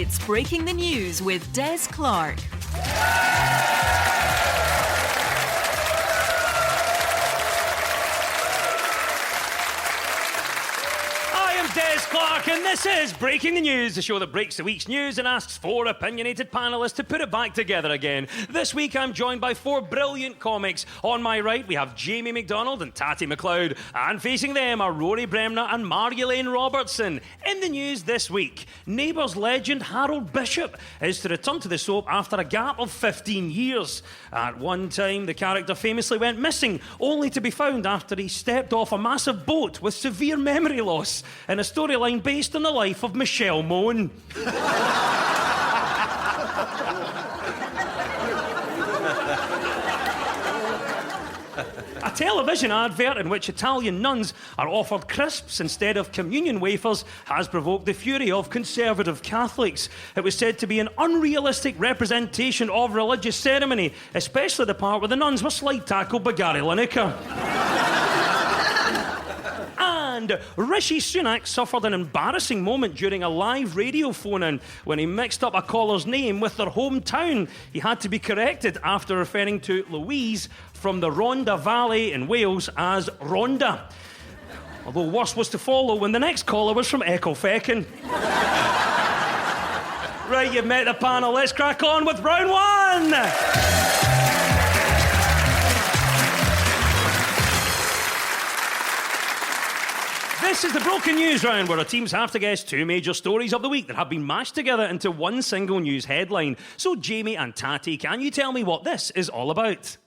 It's Breaking the News with Des Clark. Des Clark, and this is Breaking the News, the show that breaks the week's news and asks four opinionated panellists to put it back together again. This week I'm joined by four brilliant comics. On my right we have Jamie McDonald and Tatty McLeod, and facing them are Rory Bremner and Marjolaine Robertson. In the news this week, Neighbours legend Harold Bishop is to return to the soap after a gap of 15 years. At one time the character famously went missing, only to be found after he stepped off a massive boat with severe memory loss, in a storyline based on the life of Michelle Mone. A television advert in which Italian nuns are offered crisps instead of communion wafers has provoked the fury of conservative Catholics. It was said to be an unrealistic representation of religious ceremony, especially the part where the nuns were slide tackled by Gary Lineker. And Rishi Sunak suffered an embarrassing moment during a live radio phone-in when he mixed up a caller's name with their hometown. He had to be corrected after referring to Louise from the Rhondda Valley in Wales as Rhonda. Although worse was to follow when the next caller was from Ecclefechan. Right, you've met the panel. Let's crack on with round one. This is the Broken News round, where our teams have to guess two major stories of the week that have been mashed together into one single news headline. So, Jamie and Tatty, can you tell me what this is all about?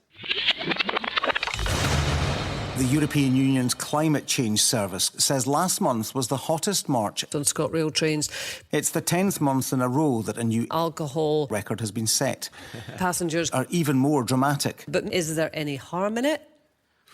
The European Union's Climate Change Service says last month was the hottest March on ScotRail trains. It's the 10th month in a row that a new alcohol record has been set. Passengers are even more dramatic. But is there any harm in it?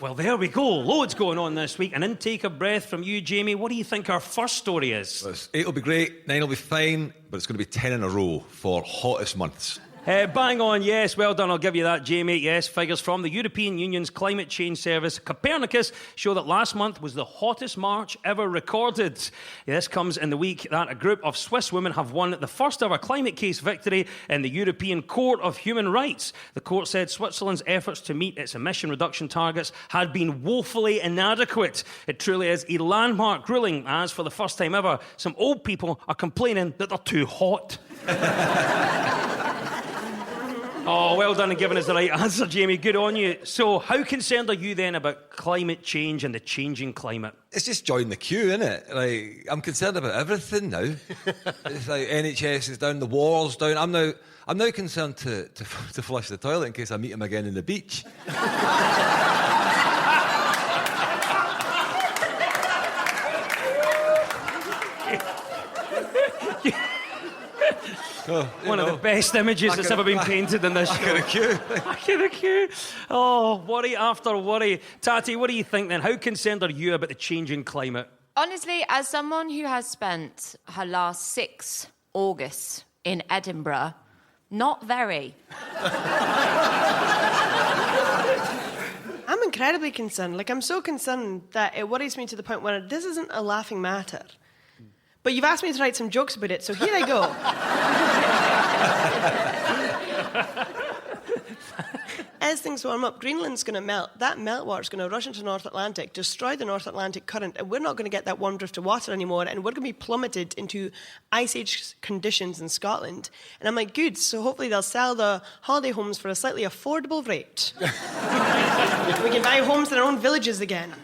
Well, there we go. Loads going on this week. An intake of breath from you, Jamie. What do you think our first story is? Well, 8 will be great, 9 will be fine, but it's going to be 10 in a row for hottest months. Bang on, yes. Well done, I'll give you that, Jamie. Yes, figures from the European Union's Climate Change Service, Copernicus, show that last month was the hottest March ever recorded. This comes in the week that a group of Swiss women have won the first ever climate case victory in the European Court of Human Rights. The court said Switzerland's efforts to meet its emission reduction targets had been woefully inadequate. It truly is a landmark ruling, as for the first time ever, some old people are complaining that they're too hot. Oh, well done in giving us the right answer, Jamie. Good on you. So, how concerned are you then about climate change and the changing climate? It's just join the queue, isn't it? Like, I'm concerned about everything now. It's like NHS is down, the war's down. I'm now concerned to flush the toilet in case I meet him again in the beach. One of the best images that's ever been painted in this show. Back in the queue. Back in the queue. Oh, worry after worry. Tatty, what do you think then? How concerned are you about the changing climate? Honestly, as someone who has spent her last 6 Augusts in Edinburgh, not very. I'm incredibly concerned. Like, I'm so concerned that it worries me to the point where this isn't a laughing matter. But you've asked me to write some jokes about it, so here I go. As things warm up, Greenland's going to melt. That meltwater's going to rush into the North Atlantic, destroy the North Atlantic current, and we're not going to get that warm drift of water anymore, and we're going to be plummeted into ice age conditions in Scotland. And I'm like, good, so hopefully they'll sell the holiday homes for a slightly affordable rate. We can buy homes in our own villages again.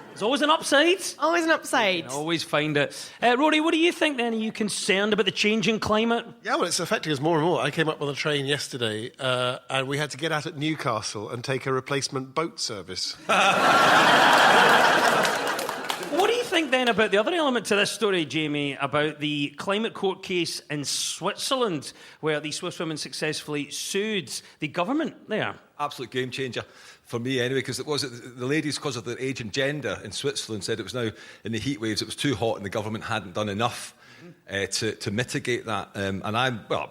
There's always an upside. Always an upside. You can always find it. Rory, what do you think then? Are you concerned about the changing climate? Yeah, well, it's affecting us more and more. I came up on a train yesterday and we had to get out at Newcastle and take a replacement boat service. What do you think then about the other element to this story, Jamie, about the climate court case in Switzerland where the Swiss women successfully sued the government there? Absolute game changer. For me, anyway, because it was the ladies, because of their age and gender in Switzerland, said it was now in the heat waves, it was too hot, and the government hadn't done enough to mitigate that. And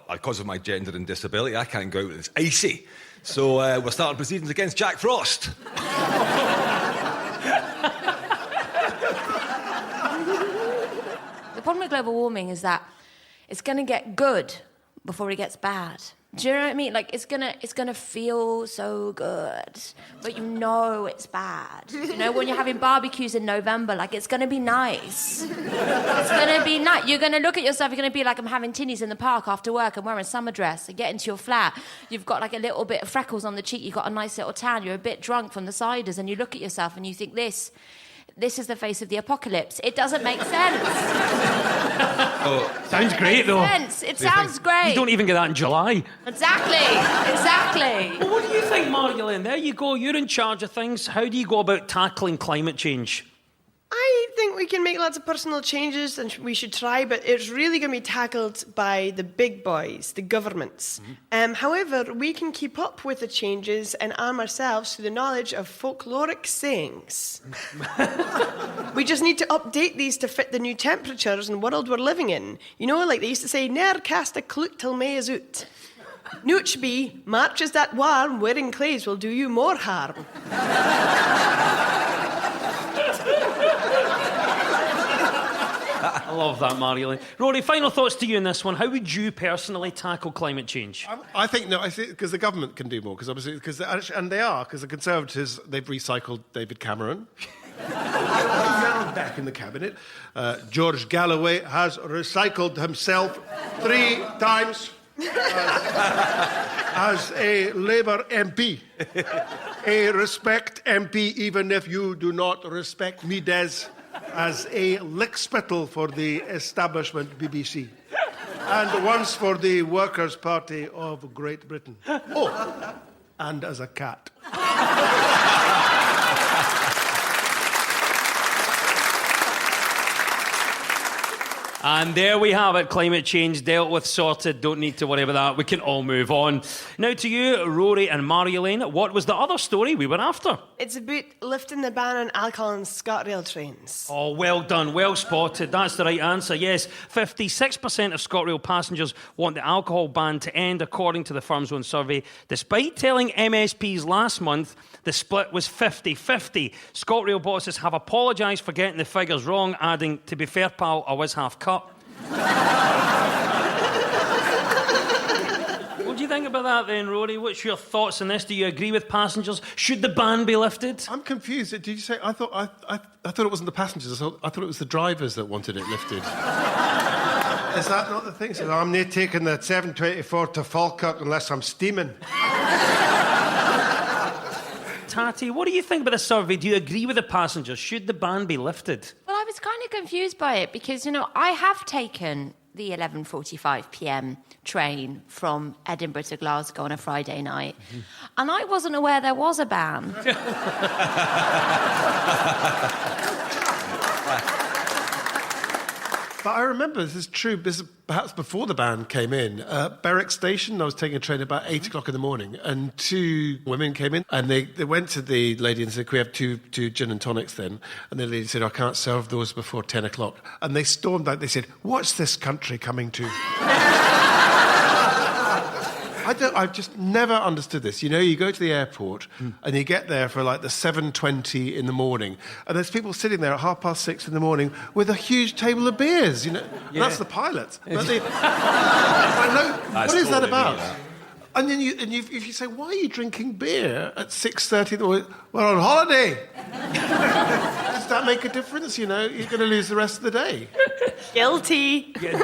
because of my gender and disability, I can't go out when it's icy. So we're starting proceedings against Jack Frost. The problem with global warming is that it's going to get good before it gets bad. Do you know what I mean? Like, it's gonna feel so good, but you know it's bad. You know, when you're having barbecues in November, like, it's gonna be nice. It's gonna be nice. You're gonna look at yourself, you're gonna be like, I'm having tinnies in the park after work, I'm wearing a summer dress, and get into your flat, you've got like a little bit of freckles on the cheek, you've got a nice little tan, you're a bit drunk from the ciders, and you look at yourself and you think, this is the face of the apocalypse. It doesn't make sense. Sounds great, though. It sounds great. You don't even get that in July. Exactly. Well, what do you think, Marjolaine? There you go. You're in charge of things. How do you go about tackling climate change? I think we can make lots of personal changes, and we should try, but it's really going to be tackled by the big boys, the governments. However, we can keep up with the changes and arm ourselves through the knowledge of folkloric sayings. We just need to update these to fit the new temperatures and world we're living in. You know, like they used to say, ne'er cast a cloot till May is out. Nooch be, March is that warm, wearing clays will do you more harm. I love that, Marjolaine. Rory, final thoughts to you on this one. How would you personally tackle climate change? I think because the government can do more, because obviously, because the Conservatives, they've recycled David Cameron. Now back in the cabinet, George Galloway has recycled himself 3 times as a Labour MP. A respect MP, even if you do not respect me, Des, as a lickspittle for the establishment BBC. And once for the Workers' Party of Great Britain. Oh, and as a cat. And there we have it. Climate change dealt with, sorted. Don't need to worry about that. We can all move on. Now to you, Rory and Marjolaine. What was the other story we were after? It's about lifting the ban on alcohol on ScotRail trains. Oh, well done. Well spotted. That's the right answer. Yes, 56% of ScotRail passengers want the alcohol ban to end, according to the firm's own survey. Despite telling MSPs last month the split was 50-50. ScotRail bosses have apologised for getting the figures wrong, adding, to be fair, pal, I was half cut. What do you think about that then, Rory? What's your thoughts on this? Do you agree with passengers? Should the ban be lifted? I'm confused. Did you say... I thought it wasn't the passengers. I thought it was the drivers that wanted it lifted. Is that not the thing? So I'm not taking the 724 to Falkirk unless I'm steaming. Tati, what do you think about the survey? Do you agree with the passengers? Should the ban be lifted? Well, I was kind of confused by it because, you know, I have taken the 11:45 p.m. train from Edinburgh to Glasgow on a Friday night, and I wasn't aware there was a ban. But I remember, this is true, this is perhaps before the ban came in, Berwick Station, I was taking a train about 8 o'clock in the morning, and 2 women came in, and they went to the lady and said, can we have two gin and tonics then? And the lady said, I can't serve those before 10 o'clock. And they stormed out, they said, what's this country coming to? I've just never understood this. You know, you go to the airport and you get there for like the 7:20 in the morning, and there's people sitting there at 6:30 in the morning with a huge table of beers. You know, Yeah. That's the pilot. But I know, what is that about? And then if you say, why are you drinking beer at 6:30 in the morning? We're on holiday. Does that make a difference? You know, you're going to lose the rest of the day. Guilty. Never.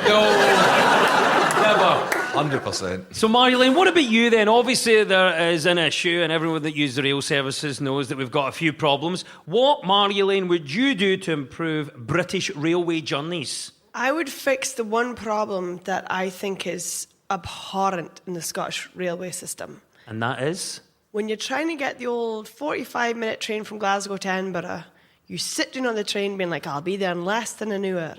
100%. So, Marjolaine, what about you then? Obviously, there is an issue, and everyone that uses the rail services knows that we've got a few problems. What, Marjolaine, would you do to improve British railway journeys? I would fix the one problem that I think is abhorrent in the Scottish railway system. And that is? When you're trying to get the old 45-minute train from Glasgow to Edinburgh, you sit down on the train being like, I'll be there in less than an hour.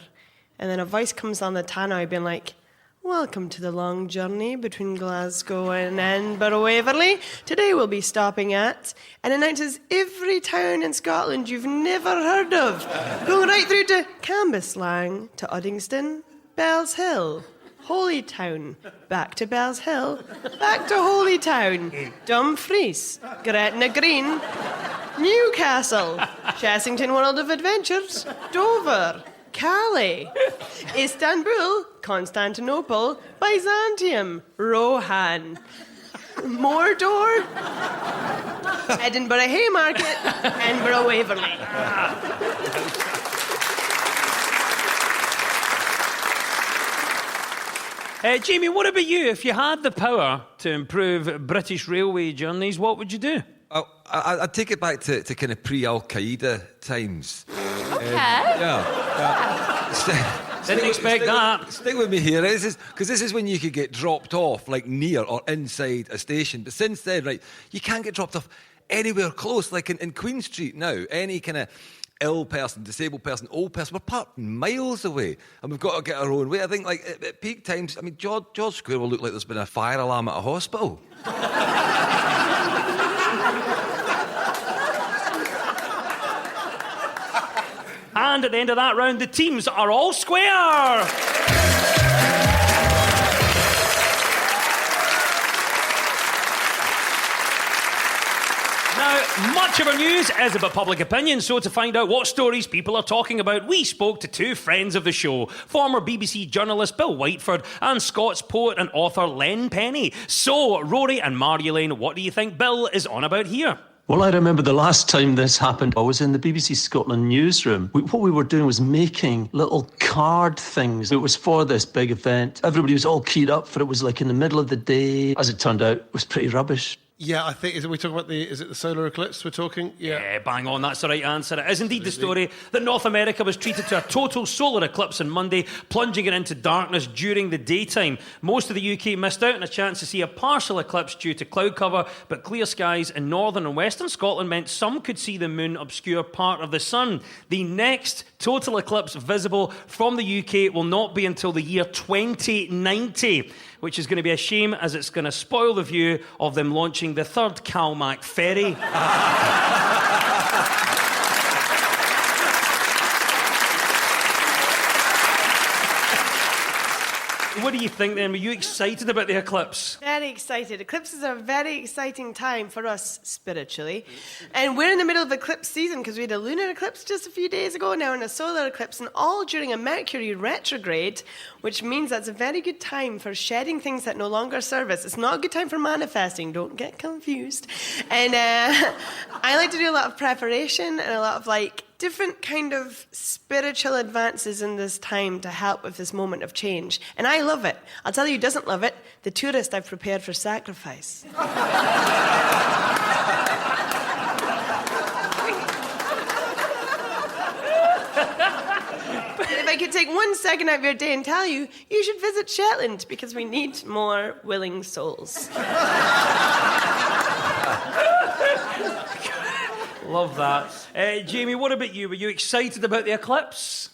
And then a voice comes on the tannoy being like, welcome to the long journey between Glasgow and Edinburgh Waverley. Today we'll be stopping at, and announces every town in Scotland you've never heard of, going right through to Cambuslang, to Uddingston, Bells Hill, Holytown, back to Bells Hill, back to Holytown, Dumfries, Gretna Green, Newcastle, Chessington World of Adventures, Dover, Calais. Istanbul, Constantinople, Byzantium, Rohan. Mordor, Edinburgh Haymarket, Edinburgh Waverley. Jamie, what about you? If you had the power to improve British railway journeys, what would you do? Oh, I'd take it back to kind of pre-Al Qaeda times. Okay. Didn't expect that. Stick with me here, because this is when you could get dropped off, like near or inside a station. But since then, right, you can't get dropped off anywhere close. Like in Queen Street now, any kind of ill person, disabled person, old person, we're parked miles away, and we've got to get our own way. I think, like at peak times, I mean, George Square will look like there's been a fire alarm at a hospital. And at the end of that round, the teams are all square. Now, much of our news is about public opinion, so to find out what stories people are talking about, we spoke to two friends of the show, former BBC journalist Bill Whiteford and Scots poet and author Len Penny. So, Rory and Marie-Elaine, what do you think Bill is on about here? Well, I remember the last time this happened, I was in the BBC Scotland newsroom. What we were doing was making little card things. It was for this big event. Everybody was all keyed up for it. It was like in the middle of the day. As it turned out, it was pretty rubbish. Yeah, I think, is it the solar eclipse we're talking? Yeah, bang on, that's the right answer. It is indeed the story that North America was treated to a total solar eclipse on Monday, plunging it into darkness during the daytime. Most of the UK missed out on a chance to see a partial eclipse due to cloud cover, but clear skies in northern and western Scotland meant some could see the moon obscure part of the sun. The next total eclipse visible from the UK will not be until the year 2090, which is going to be a shame as it's going to spoil the view of them launching the third Calmac ferry. What do you think then? Were you excited about the eclipse? Very excited. Eclipses are a very exciting time for us spiritually. And we're in the middle of eclipse season because we had a lunar eclipse just a few days ago, now in a solar eclipse, and all during a Mercury retrograde, which means that's a very good time for shedding things that no longer serve us. It's not a good time for manifesting, don't get confused. And I like to do a lot of preparation and a lot of different kind of spiritual advances in this time to help with this moment of change. And I love it. I'll tell you who doesn't love it, the tourist I've prepared for sacrifice. If I could take 1 second out of your day and tell you, you should visit Shetland because we need more willing souls. Love that. Jamie, what about you? Were you excited about the eclipse?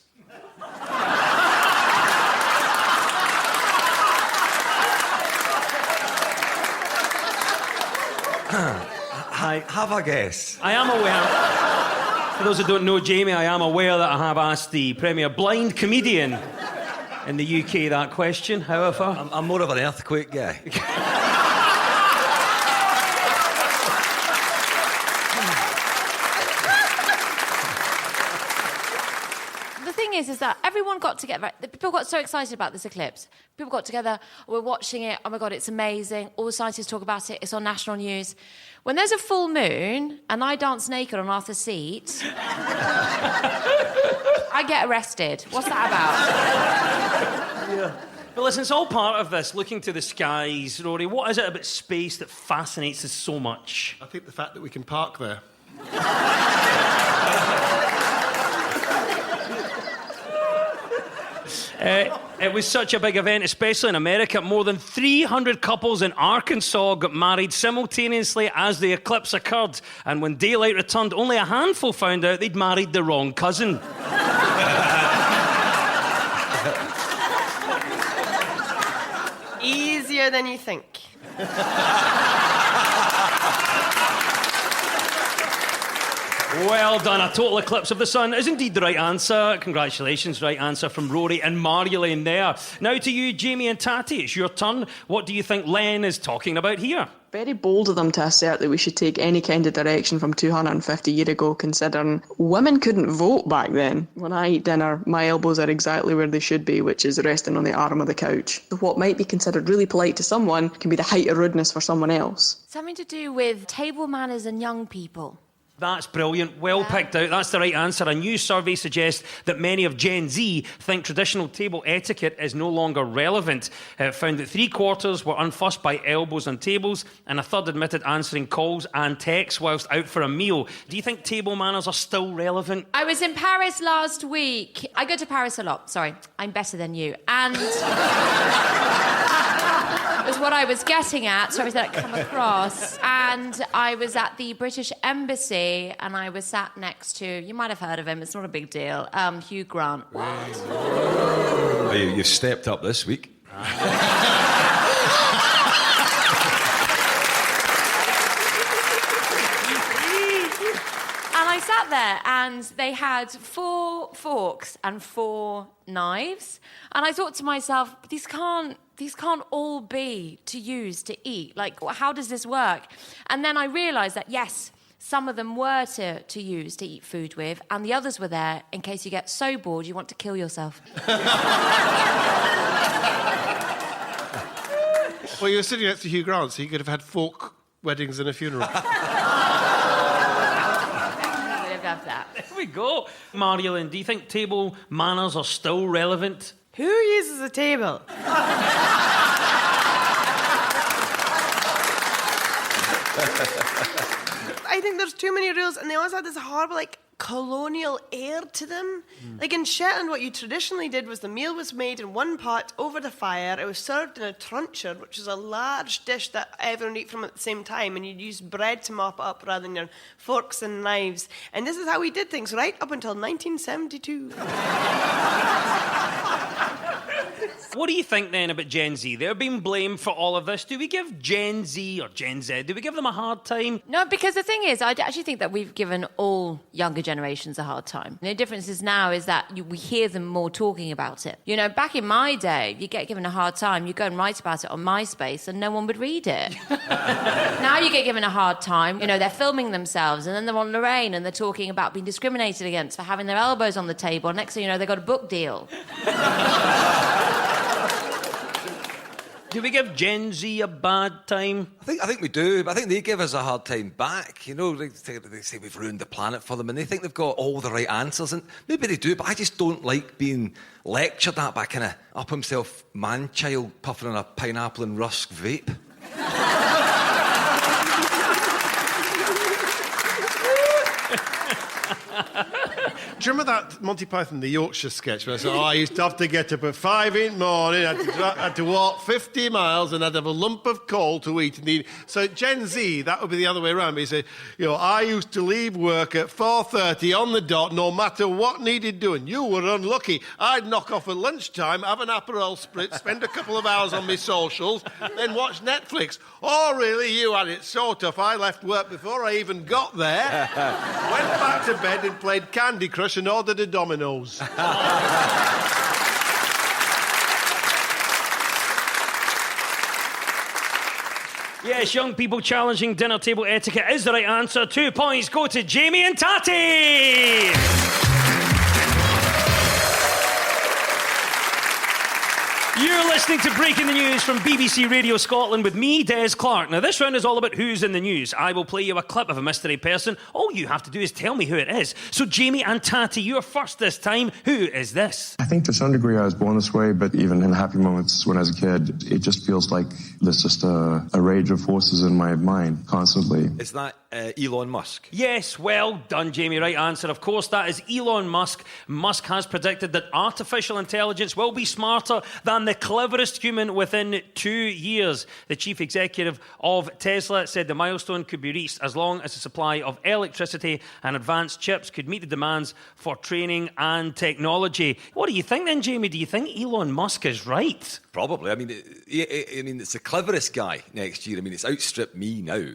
I have a guess. I am aware. For those who don't know Jamie, I am aware that I have asked the premier blind comedian in the UK that question. However, I'm more of an earthquake guy. Is that everyone got together, people got so excited about this eclipse. People got together, we're watching it, oh my God, it's amazing. All the scientists talk about it, it's on national news. When there's a full moon and I dance naked on Arthur's Seat, I get arrested. What's that about? yeah. But listen, it's all part of this, looking to the skies. Rory, what is it about space that fascinates us so much? I think the fact that we can park there. It was such a big event, especially in America. More than 300 couples in Arkansas got married simultaneously as the eclipse occurred. And when daylight returned, only a handful found out they'd married the wrong cousin. Easier than you think. Well done. A total eclipse of the sun is indeed the right answer. Congratulations, right answer from Rory and Marilyn there. Now to you, Jamie and Tatty, it's your turn. What do you think Len is talking about here? Very bold of them to assert that we should take any kind of direction from 250 years ago, considering women couldn't vote back then. When I eat dinner, my elbows are exactly where they should be, which is resting on the arm of the couch. So what might be considered really polite to someone can be the height of rudeness for someone else. Something to do with table manners and young people. That's brilliant. Well picked out. That's the right answer. A new survey suggests that many of Gen Z think traditional table etiquette is no longer relevant. It found that 3/4 were unfussed by elbows on tables, and a third admitted answering calls and texts whilst out for a meal. Do you think table manners are still relevant? I was in Paris last week. I go to Paris a lot. Sorry, I'm better than you. And was what I was getting at. Sorry, did that come across? And I was at the British Embassy, and I was sat next to, you might have heard of him, it's not a big deal, Hugh Grant. Well, you've stepped up this week. And I sat there, and they had 4 forks and 4 knives. And I thought to myself, these can't all be to use to eat. Like, how does this work? And then I realised that, yes, some of them were to use to eat food with, and the others were there in case you get so bored you want to kill yourself. Well, you were sitting next to Hugh Grant, so you could have had fork weddings and a funeral. Love that. There we go. Marilyn, do you think table manners are still relevant? Who uses a table? I think there's too many rules, and they always had this horrible, colonial air to them. Like in Shetland, what you traditionally did was the meal was made in one pot over the fire. It was served in a truncheon, which is a large dish that everyone would eat from at the same time, and you'd use bread to mop it up rather than your forks and knives. And this is how we did things right up until 1972. What do you think then about Gen Z? They're being blamed for all of this. Do we give Gen Z or Gen Z, do we give them a hard time? No, because the thing is, I actually think that we've given all younger generations a hard time. The difference is now is that we hear them more talking about it. You know, back in my day, you get given a hard time, you go and write about it on MySpace and no one would read it. Now you get given a hard time, you know, they're filming themselves and then they're on Lorraine and they're talking about being discriminated against for having their elbows on the table. Next thing you know, they got a book deal. Do we give Gen Z a bad time? I think we do, but I think they give us a hard time back. You know, they say we've ruined the planet for them, and they think they've got all the right answers, and maybe they do, but I just don't like being lectured at by a kind of up himself man-child puffing on a pineapple and rusk vape. Do you remember that Monty Python, the Yorkshire sketch, where I said, I used to have to get up at 5 in the morning, I had to walk 50 miles, and I'd have a lump of coal to eat in the evening. So Gen Z, that would be the other way around. But he said, you know, I used to leave work at 4:30 on the dot, no matter what needed doing. You were unlucky. I'd knock off at lunchtime, have an Aperol spritz, spend a couple of hours on my socials, then watch Netflix. Oh, really? You had it so tough. I left work before I even got there, went back to bed and played Candy Crush and ordered a Domino's. Yes, young people challenging dinner table etiquette is the right answer. 2 points go to Jamie and Tatty. You're listening to Breaking the News from BBC Radio Scotland with me, Des Clark. Now, this round is all about who's in the news. I will play you a clip of a mystery person. All you have to do is tell me who it is. So, Jamie and Tatty, you're first this time. Who is this? I think to some degree I was born this way, but even in happy moments when I was a kid, it just feels like there's just a rage of forces in my mind constantly. Is that Elon Musk? Yes, well done, Jamie. Right answer. Of course, that is Elon Musk. Musk has predicted that artificial intelligence will be smarter than the the cleverest human within 2 years. The chief executive of Tesla said the milestone could be reached as long as the supply of electricity and advanced chips could meet the demands for training and technology. What do you think then, Jamie? Do you think Elon Musk is right? Probably. I mean, it's the cleverest guy next year. I mean, it's outstripped me now.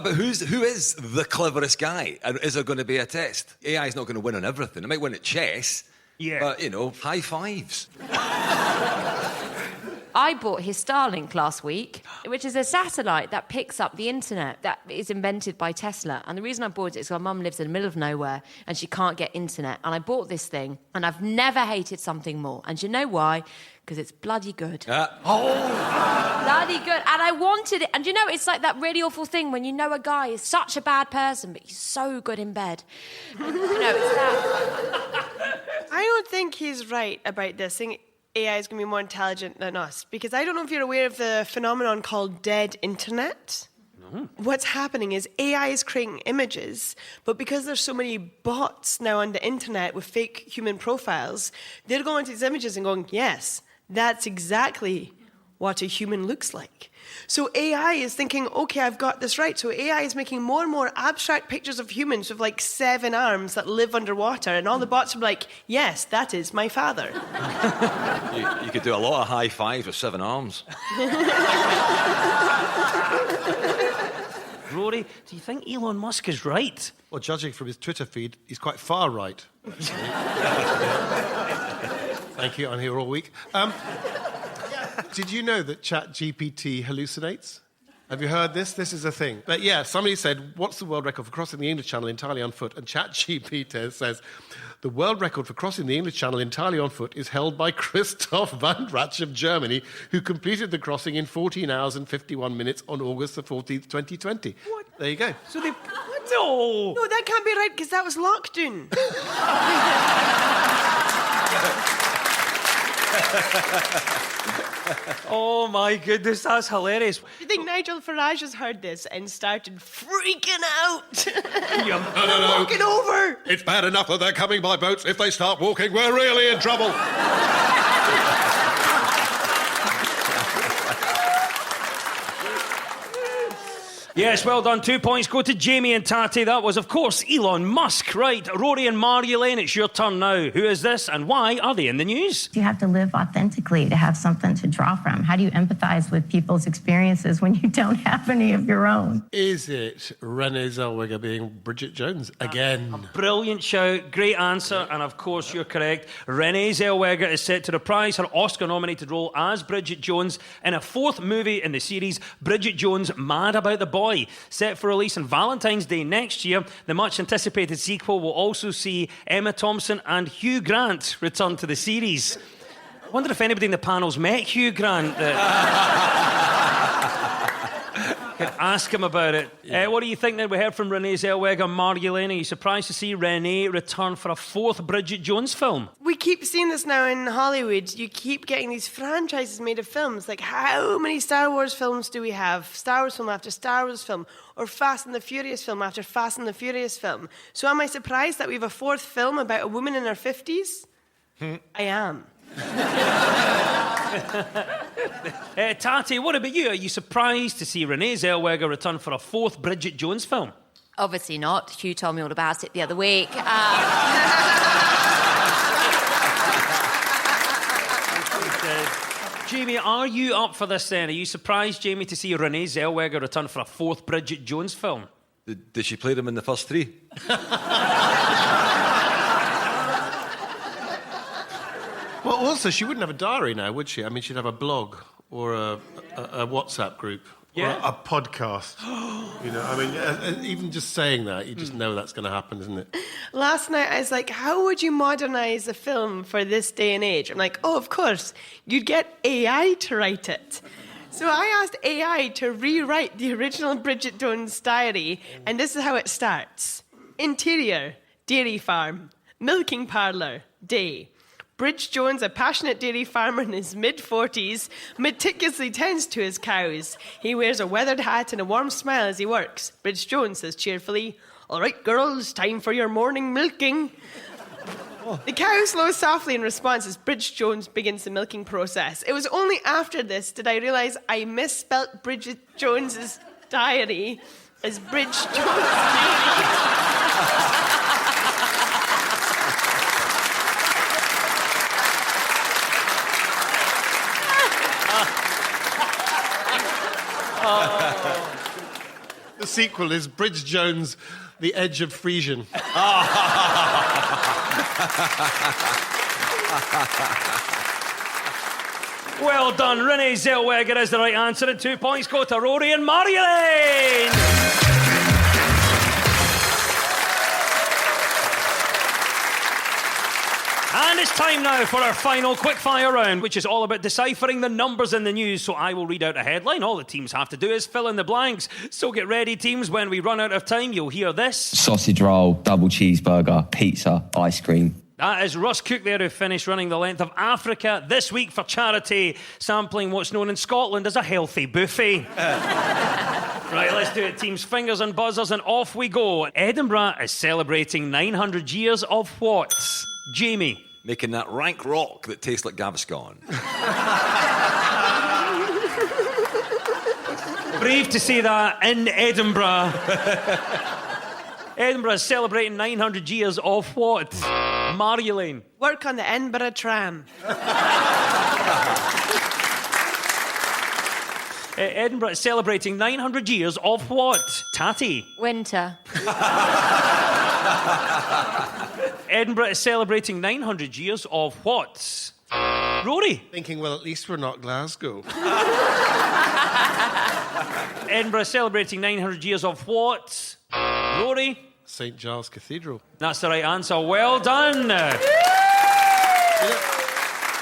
But who is the cleverest guy? And is there going to be a test? AI is not going to win on everything. It might win at chess. Yeah. But, high fives. I bought his Starlink last week, which is a satellite that picks up the internet that is invented by Tesla. And the reason I bought it is my mum lives in the middle of nowhere and she can't get internet. And I bought this thing and I've never hated something more. And you know why? Because it's bloody good. Bloody good. And I wanted it. And it's like that really awful thing when you know a guy is such a bad person, but he's so good in bed. And, it's that. I don't think he's right about this thing. AI is going to be more intelligent than us. Because I don't know if you're aware of the phenomenon called dead internet. No. What's happening is AI is creating images, but because there's so many bots now on the internet with fake human profiles, they're going to these images and going, yes, that's exactly what a human looks like. So AI is thinking, okay, I've got this right. So AI is making more and more abstract pictures of humans with 7 arms that live underwater, and all the bots are like, yes, that is my father. You could do a lot of high fives with 7 arms. Rory, do you think Elon Musk is right? Well, judging from his Twitter feed, he's quite far right. Thank you, I'm here all week. Did you know that ChatGPT hallucinates? Have you heard this? This is a thing. But yeah, somebody said, what's the world record for crossing the English Channel entirely on foot? And ChatGPT says, the world record for crossing the English Channel entirely on foot is held by Christoph van Ratsch of Germany, who completed the crossing in 14 hours and 51 minutes on August the 14th, 2020. What? There you go. So they... No! No, that can't be right, because that was lockdown. Oh my goodness, that's hilarious. Do you think Nigel Farage has heard this and started freaking out? No. Walking over. It's bad enough that they're coming by boats. If they start walking, we're really in trouble. Yes, well done. 2 points go to Jamie and Tati. That was, of course, Elon Musk. Right, Rory and Marie-Elaine, it's your turn now. Who is this and why are they in the news? You have to live authentically to have something to draw from. How do you empathize with people's experiences when you don't have any of your own? Is it Renée Zellweger being Bridget Jones again? Brilliant shout, great answer, and of course you're correct. Renée Zellweger is set to reprise her Oscar-nominated role as Bridget Jones in a 4th movie in the series, Bridget Jones, Mad About the Boy. Set for release on Valentine's Day next year, the much-anticipated sequel will also see Emma Thompson and Hugh Grant return to the series. I wonder if anybody in the panel's met Hugh Grant. Could ask him about it. Yeah. What do you think then? We heard from Renée Zellweger, Marie-Elaine. Are you surprised to see Renée return for a 4th Bridget Jones film? We keep seeing this now in Hollywood. You keep getting these franchises made of films. Like, how many Star Wars films do we have? Star Wars film after Star Wars film. Or Fast and the Furious film after Fast and the Furious film. So am I surprised that we have a 4th film about a woman in her 50s? I am. Tati, what about you? Are you surprised to see Renée Zellweger return for a 4th Bridget Jones film? Obviously not. Hugh told me all about it the other week. Jamie, are you up for this then? Are you surprised, Jamie, to see Renée Zellweger return for a 4th Bridget Jones film? Did she play them in the first 3? Well, also, she wouldn't have a diary now, would she? I mean, she'd have a blog or a WhatsApp group or a podcast. Even just saying that, you just know that's going to happen, isn't it? Last night, I was like, how would you modernise a film for this day and age? I'm like, oh, of course, you'd get AI to write it. So I asked AI to rewrite the original Bridget Jones diary, and this is how it starts. Interior, dairy farm. Milking parlour, day. Bridge Jones, a passionate dairy farmer in his mid-40s, meticulously tends to his cows. He wears a weathered hat and a warm smile as he works. Bridge Jones says cheerfully, "All right, girls, time for your morning milking." The cow slows softly in response as Bridget Jones begins the milking process. It was only after this did I realise I misspelt Bridget Jones's diary as Bridge Jones' diary. The sequel is Bridge Jones, The Edge of Frisian. Well done. Renee Zellweger is the right answer, and 2 points go to Rory and Marie-Elaine. And it's time now for our final quickfire round, which is all about deciphering the numbers in the news. So I will read out a headline. All the teams have to do is fill in the blanks. So get ready, teams. When we run out of time, you'll hear this. Sausage roll, double cheeseburger, pizza, ice cream. That is Russ Cook there, who finished running the length of Africa this week for charity, sampling what's known in Scotland as a healthy buffet. Right, let's do it, teams. Fingers and buzzers, and off we go. Edinburgh is celebrating 900 years of what? Jamie. Making that rank rock that tastes like Gaviscon. Brave to say that in Edinburgh. Edinburgh is celebrating 900 years of what? Marie-Elaine. Work on the Edinburgh tram. Edinburgh is celebrating 900 years of what? Tatty. Winter. Edinburgh is celebrating 900 years of what? Rory. Thinking, well, at least we're not Glasgow. Edinburgh is celebrating 900 years of what? Rory. St. Giles Cathedral. That's the right answer. Well done.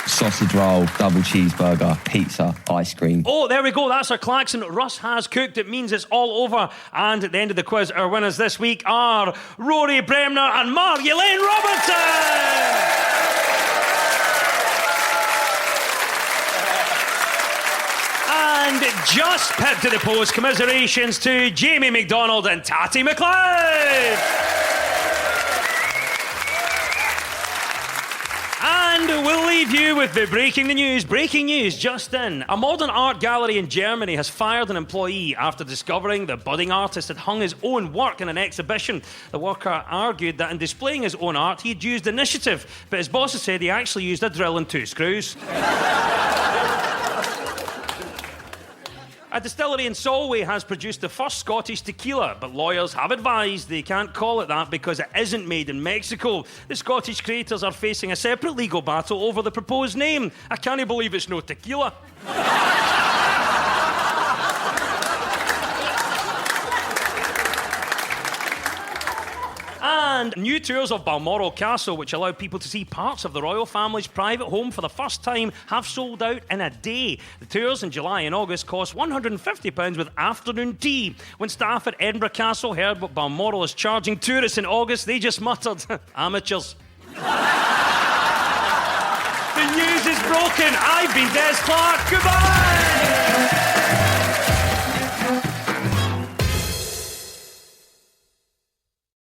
Sausage roll, double cheeseburger, pizza, ice cream. Oh, there we go. That's our klaxon. Russ has cooked. It means it's all over. And at the end of the quiz, our winners this week are Rory Bremner and Marie-Elaine Robertson. And just pipped to the post, commiserations to Jamie McDonald and Tatty McLeod. And we'll leave you with the breaking the news. Breaking news just in. A modern art gallery in Germany has fired an employee after discovering the budding artist had hung his own work in an exhibition. The worker argued that in displaying his own art, he'd used initiative, but his bosses said he actually used a drill and 2 screws. A distillery in Solway has produced the first Scottish tequila, but lawyers have advised they can't call it that because it isn't made in Mexico. The Scottish creators are facing a separate legal battle over the proposed name. I can't believe it's no tequila. And new tours of Balmoral Castle, which allow people to see parts of the royal family's private home for the first time, have sold out in a day. The tours in July and August cost £150 with afternoon tea. When staff at Edinburgh Castle heard what Balmoral is charging tourists in August, they just muttered, amateurs. The news is broken. I've been Des Clark. Goodbye!